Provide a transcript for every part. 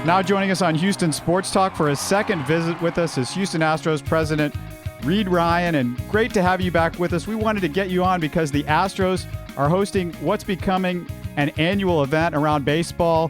Now joining us on Houston Sports Talk for his second visit with us is Houston Astros president Reid Ryan, and great to have you back with us. We wanted to get you on because the Astros are hosting what's becoming an annual event around baseball.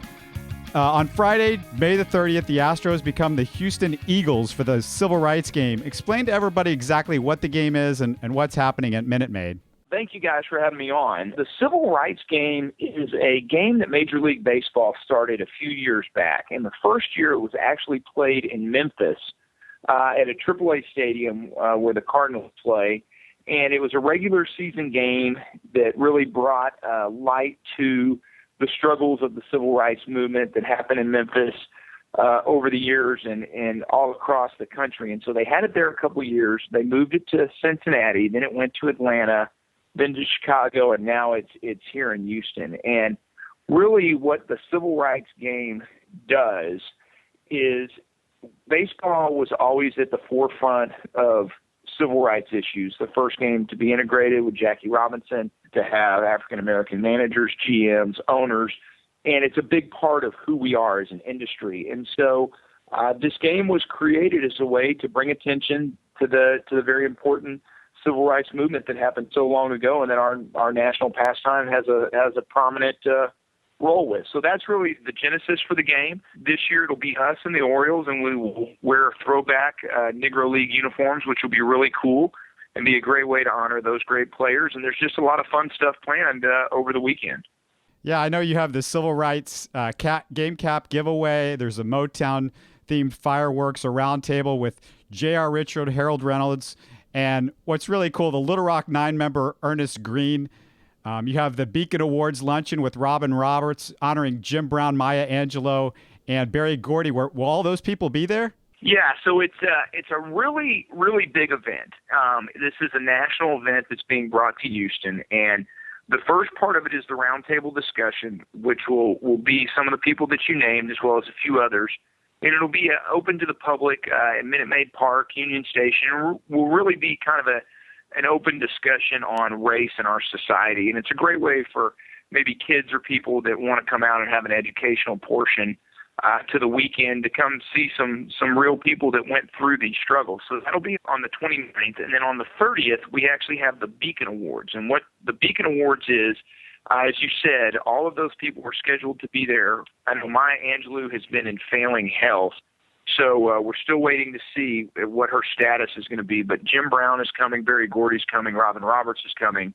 On Friday, May the 30th, the Astros become the Houston Eagles for the Civil Rights Game. Explain to everybody exactly what the game is and what's happening at Minute Maid. Thank you guys for having me on. The Civil Rights Game is a game that Major League Baseball started a few years back. And the first year it was actually played in Memphis at a AAA stadium where the Cardinals play. And it was a regular season game that really brought light to the struggles of the civil rights movement that happened in Memphis over the years and all across the country. And so they had it there a couple of years. They moved it to Cincinnati. Then it went to Atlanta, then to Chicago, and now it's here in Houston. And really what the Civil Rights Game does is baseball was always at the forefront of civil rights issues. The first game to be integrated with Jackie Robinson, to have African-American managers, GMs, owners, and it's a big part of who we are as an industry. And so this game was created as a way to bring attention to the very important civil rights movement that happened so long ago, and that our national pastime has a prominent role with. So that's really the genesis for the game. This year it'll be us and the Orioles, and we will wear throwback Negro League uniforms, which will be really cool and be a great way to honor those great players. And there's just a lot of fun stuff planned over the weekend. Yeah, I know you have the Civil Rights game cap giveaway. There's a Motown-themed fireworks, a round table with J.R. Richard, Harold Reynolds, and what's really cool, the Little Rock 9 member Ernest Green. You have the Beacon Awards luncheon with Robin Roberts honoring Jim Brown, Maya Angelou, and Berry Gordy. Will all those people be there? Yeah, so it's a really, really big event. This is a national event that's being brought to Houston, and the first part of it is the roundtable discussion, which will be some of the people that you named as well as a few others. And it'll be open to the public at Minute Maid Park, Union Station. Will really be kind of an open discussion on race in our society. And it's a great way for maybe kids or people that want to come out and have an educational portion to the weekend to come see some real people that went through these struggles. So that'll be on the 29th. And then on the 30th, we actually have the Beacon Awards. And what the Beacon Awards is, as you said, all of those people were scheduled to be there. I know Maya Angelou has been in failing health, so we're still waiting to see what her status is going to be. But Jim Brown is coming, Berry Gordy's coming, Robin Roberts is coming.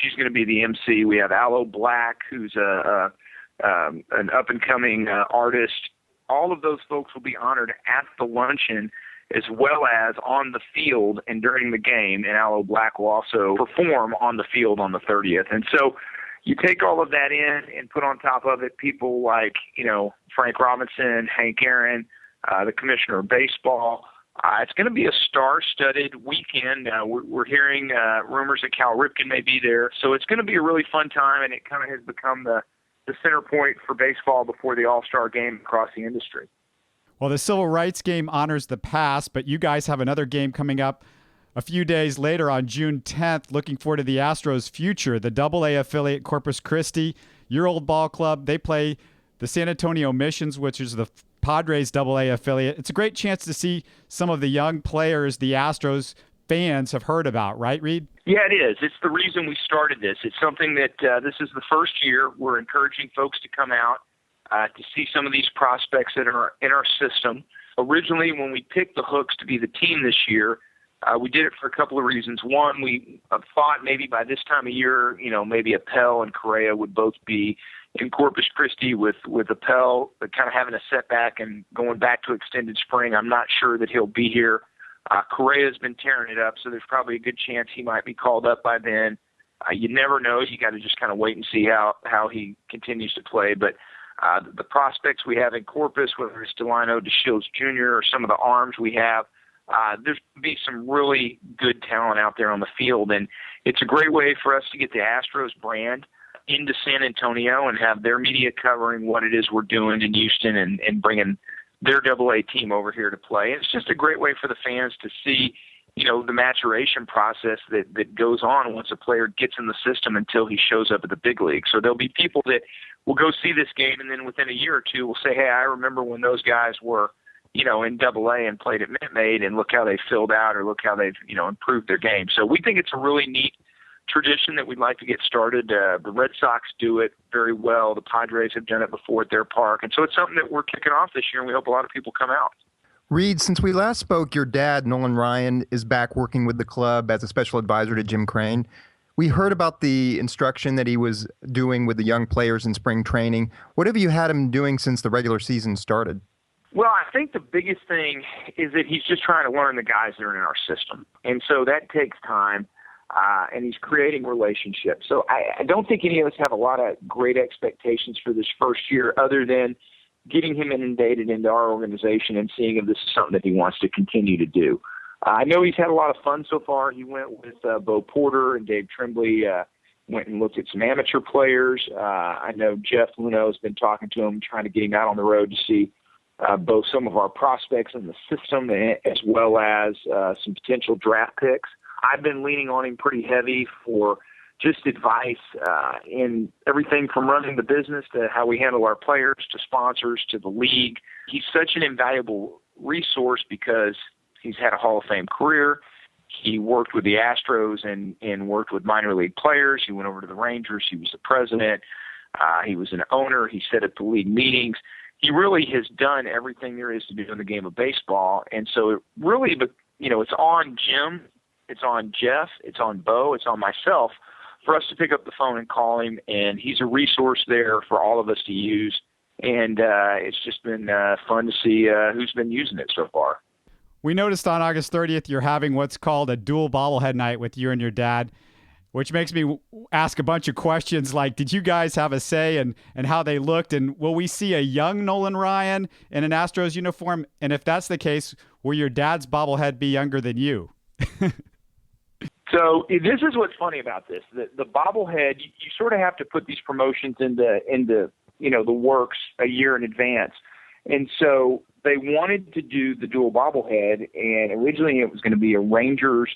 She's going to be the MC. We have Aloe Black, who's an up-and-coming artist. All of those folks will be honored at the luncheon as well as on the field and during the game, and Aloe Black will also perform on the field on the 30th. And so you take all of that in and put on top of it people like, Frank Robinson, Hank Aaron, the commissioner of baseball. It's going to be a star-studded weekend. We're hearing rumors that Cal Ripken may be there. So it's going to be a really fun time, and it kind of has become the center point for baseball before the All-Star game across the industry. Well, the Civil Rights Game honors the past, but you guys have another game coming up a few days later on June 10th. Looking forward to the Astros Future, the DoubleA affiliate Corpus Christi, your old ball club. They play the San Antonio Missions, which is the Padres DoubleA affiliate. It's a great chance to see some of the young players the Astros fans have heard about, right, Reid? Yeah, it is. It's the reason we started this. It's something that this is the first year we're encouraging folks to come out to see some of these prospects that are in our system. Originally, when we picked the Hooks to be the team this year, we did it for a couple of reasons. One, we thought maybe by this time of year, maybe Appel and Correa would both be in Corpus Christi with Appel kind of having a setback and going back to extended spring. I'm not sure that he'll be here. Correa's been tearing it up, so there's probably a good chance he might be called up by then. You never know. You got to just kind of wait and see how he continues to play. But the prospects we have in Corpus, whether it's Delino, DeShields Jr., or some of the arms we have, there's going to be some really good talent out there on the field. And it's a great way for us to get the Astros brand into San Antonio and have their media covering what it is we're doing in Houston and bringing their AA team over here to play. And it's just a great way for the fans to see the maturation process that goes on once a player gets in the system until he shows up at the big league. So there'll be people that will go see this game, and then within a year or two will say, hey, I remember when those guys were, in DoubleA and played at Minute Maid, and look how they filled out, or look how they've, improved their game. So we think it's a really neat tradition that we'd like to get started. The Red Sox do it very well. The Padres have done it before at their park. And so it's something that we're kicking off this year, and we hope a lot of people come out. Reid, since we last spoke, your dad, Nolan Ryan, is back working with the club as a special advisor to Jim Crane. We heard about the instruction that he was doing with the young players in spring training. What have you had him doing since the regular season started? Well, I think the biggest thing is that he's just trying to learn the guys that are in our system. And so that takes time, and he's creating relationships. So I don't think any of us have a lot of great expectations for this first year other than getting him inundated into our organization and seeing if this is something that he wants to continue to do. I know he's had a lot of fun so far. He went with Bo Porter and Dave Tremblay, went and looked at some amateur players. I know Jeff Luno has been talking to him, trying to get him out on the road to see both some of our prospects in the system as well as some potential draft picks. I've been leaning on him pretty heavy for just advice in everything from running the business to how we handle our players to sponsors to the league. He's such an invaluable resource because he's had a Hall of Fame career. He worked with the Astros and worked with minor league players. He went over to the Rangers. He was the president. He was an owner. He sat at the league meetings. He really has done everything there is to do in the game of baseball. And so it really, it's on Jim, it's on Jeff, it's on Bo, it's on myself for us to pick up the phone and call him. And he's a resource there for all of us to use. And it's just been fun to see who's been using it so far. We noticed on August 30th, you're having what's called a dual bobblehead night with you and your dad, which makes me ask a bunch of questions like, did you guys have a say in how they looked? And will we see a young Nolan Ryan in an Astros uniform? And if that's the case, will your dad's bobblehead be younger than you? So this is what's funny about this. The bobblehead, you sort of have to put these promotions into the works a year in advance. And so they wanted to do the dual bobblehead, and originally it was going to be a Rangers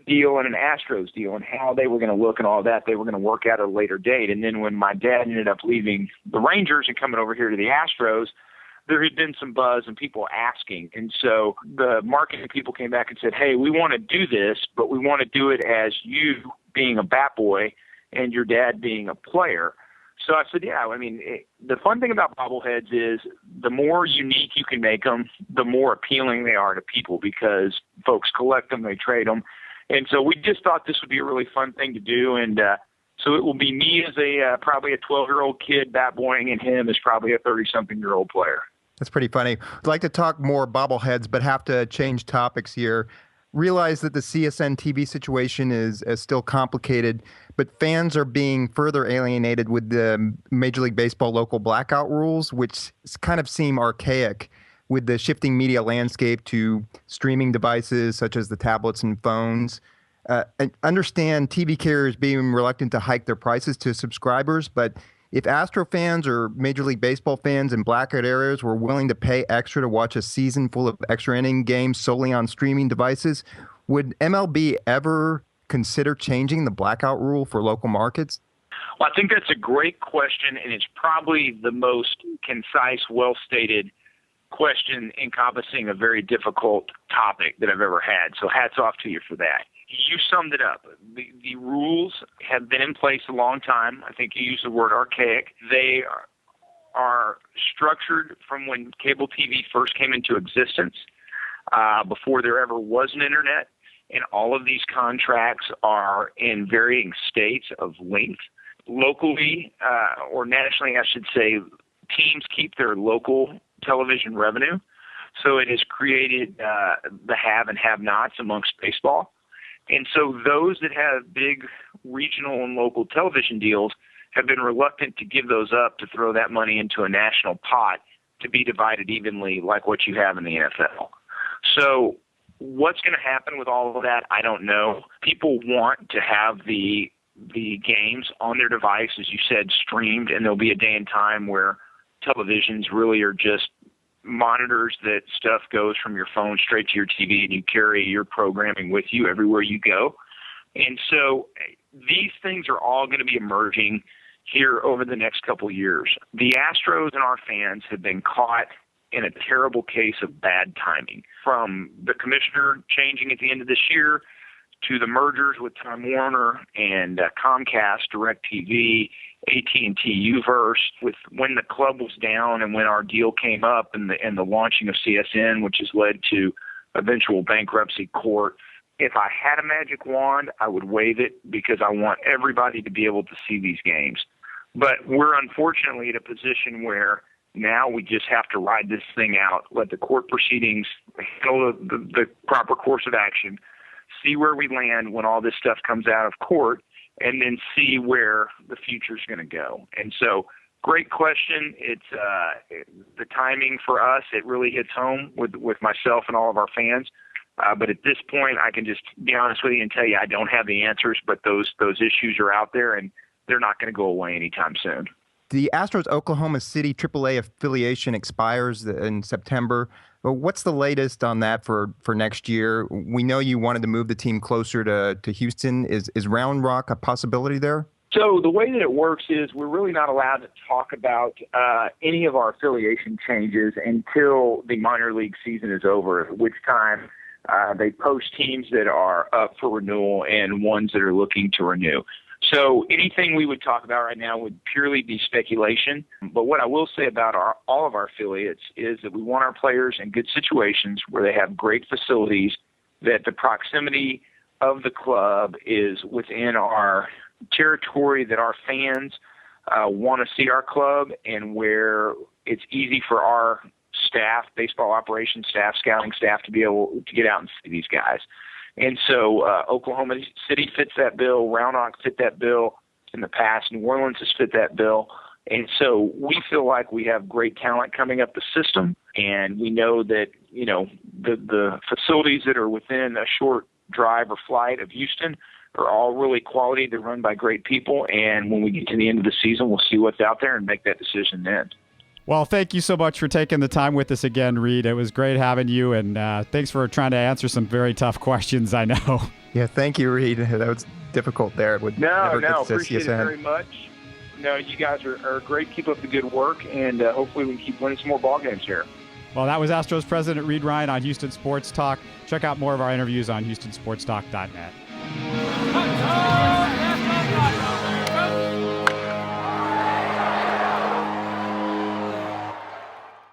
deal and an Astros deal, and how they were going to look and all that they were going to work out at a later date. And then when my dad ended up leaving the Rangers and coming over here to the Astros, there had been some buzz and people asking. And so the marketing people came back and said, hey, we want to do this, but we want to do it as you being a bat boy and your dad being a player. So I said, yeah, the fun thing about bobbleheads is the more unique you can make them, the more appealing they are to people because folks collect them, they trade them. And so we just thought this would be a really fun thing to do. And so it will be me as probably a 12-year-old kid bat boying, and him as probably a 30-something-year-old player. That's pretty funny. I'd like to talk more bobbleheads, but have to change topics here. Realize that the CSN TV situation is still complicated, but fans are being further alienated with the Major League Baseball local blackout rules, which kind of seem archaic with the shifting media landscape to streaming devices such as the tablets and phones. I understand TV carriers being reluctant to hike their prices to subscribers, but if Astro fans or Major League Baseball fans in blackout areas were willing to pay extra to watch a season full of extra inning games solely on streaming devices, would MLB ever consider changing the blackout rule for local markets? Well, I think that's a great question, and it's probably the most concise, well-stated question encompassing a very difficult topic that I've ever had. So hats off to you for that. You summed it up. The rules have been in place a long time. I think you used the word archaic. They are structured from when cable TV first came into existence, before there ever was an internet. And all of these contracts are in varying states of length. Locally, or nationally, I should say, teams keep their local television revenue. So it has created the have and have-nots amongst baseball. And so those that have big regional and local television deals have been reluctant to give those up to throw that money into a national pot to be divided evenly like what you have in the NFL. So what's going to happen with all of that, I don't know. People want to have the games on their device, as you said, streamed, and there'll be a day and time where televisions really are just monitors that stuff goes from your phone straight to your TV, and you carry your programming with you everywhere you go. And so these things are all going to be emerging here over the next couple of years. The Astros and our fans have been caught in a terrible case of bad timing, from the commissioner changing at the end of this year to the mergers with Time Warner and Comcast, DirecTV, AT&T, Uverse, with when the club was down and when our deal came up and the launching of CSN, which has led to eventual bankruptcy court. If I had a magic wand, I would wave it because I want everybody to be able to see these games. But we're unfortunately in a position where now we just have to ride this thing out, let the court proceedings handle the proper course of action, see where we land when all this stuff comes out of court, and then see where the future is going to go. And so, great question. It's the timing for us. It really hits home with myself and all of our fans. But at this point, I can just be honest with you and tell you I don't have the answers, but those issues are out there, and they're not going to go away anytime soon. The Astros Oklahoma City AAA affiliation expires in September. What's the latest on that for next year? We know you wanted to move the team closer to Houston. Is Round Rock a possibility there? So the way that it works is we're really not allowed to talk about any of our affiliation changes until the minor league season is over, at which time they post teams that are up for renewal and ones that are looking to renew. So anything we would talk about right now would purely be speculation. But what I will say about all of our affiliates is that we want our players in good situations where they have great facilities, that the proximity of the club is within our territory, that our fans want to see our club, and where it's easy for our staff, baseball operations staff, scouting staff, to be able to get out and see these guys. And so Oklahoma City fits that bill. Round Rock fit that bill in the past. New Orleans has fit that bill. And so we feel like we have great talent coming up the system. And we know that, you know, the facilities that are within a short drive or flight of Houston are all really quality. They're run by great people. And when we get to the end of the season, we'll see what's out there and make that decision then. Well, thank you so much for taking the time with us again, Reid. It was great having you, and thanks for trying to answer some very tough questions, I know. Yeah, thank you, Reid. That was difficult there. It would never get to appreciate CSN. it very much. No, you guys are great. Keep up the good work, and hopefully we can keep winning some more ball games here. Well, that was Astros President Reid Ryan on Houston Sports Talk. Check out more of our interviews on HoustonSportsTalk.net.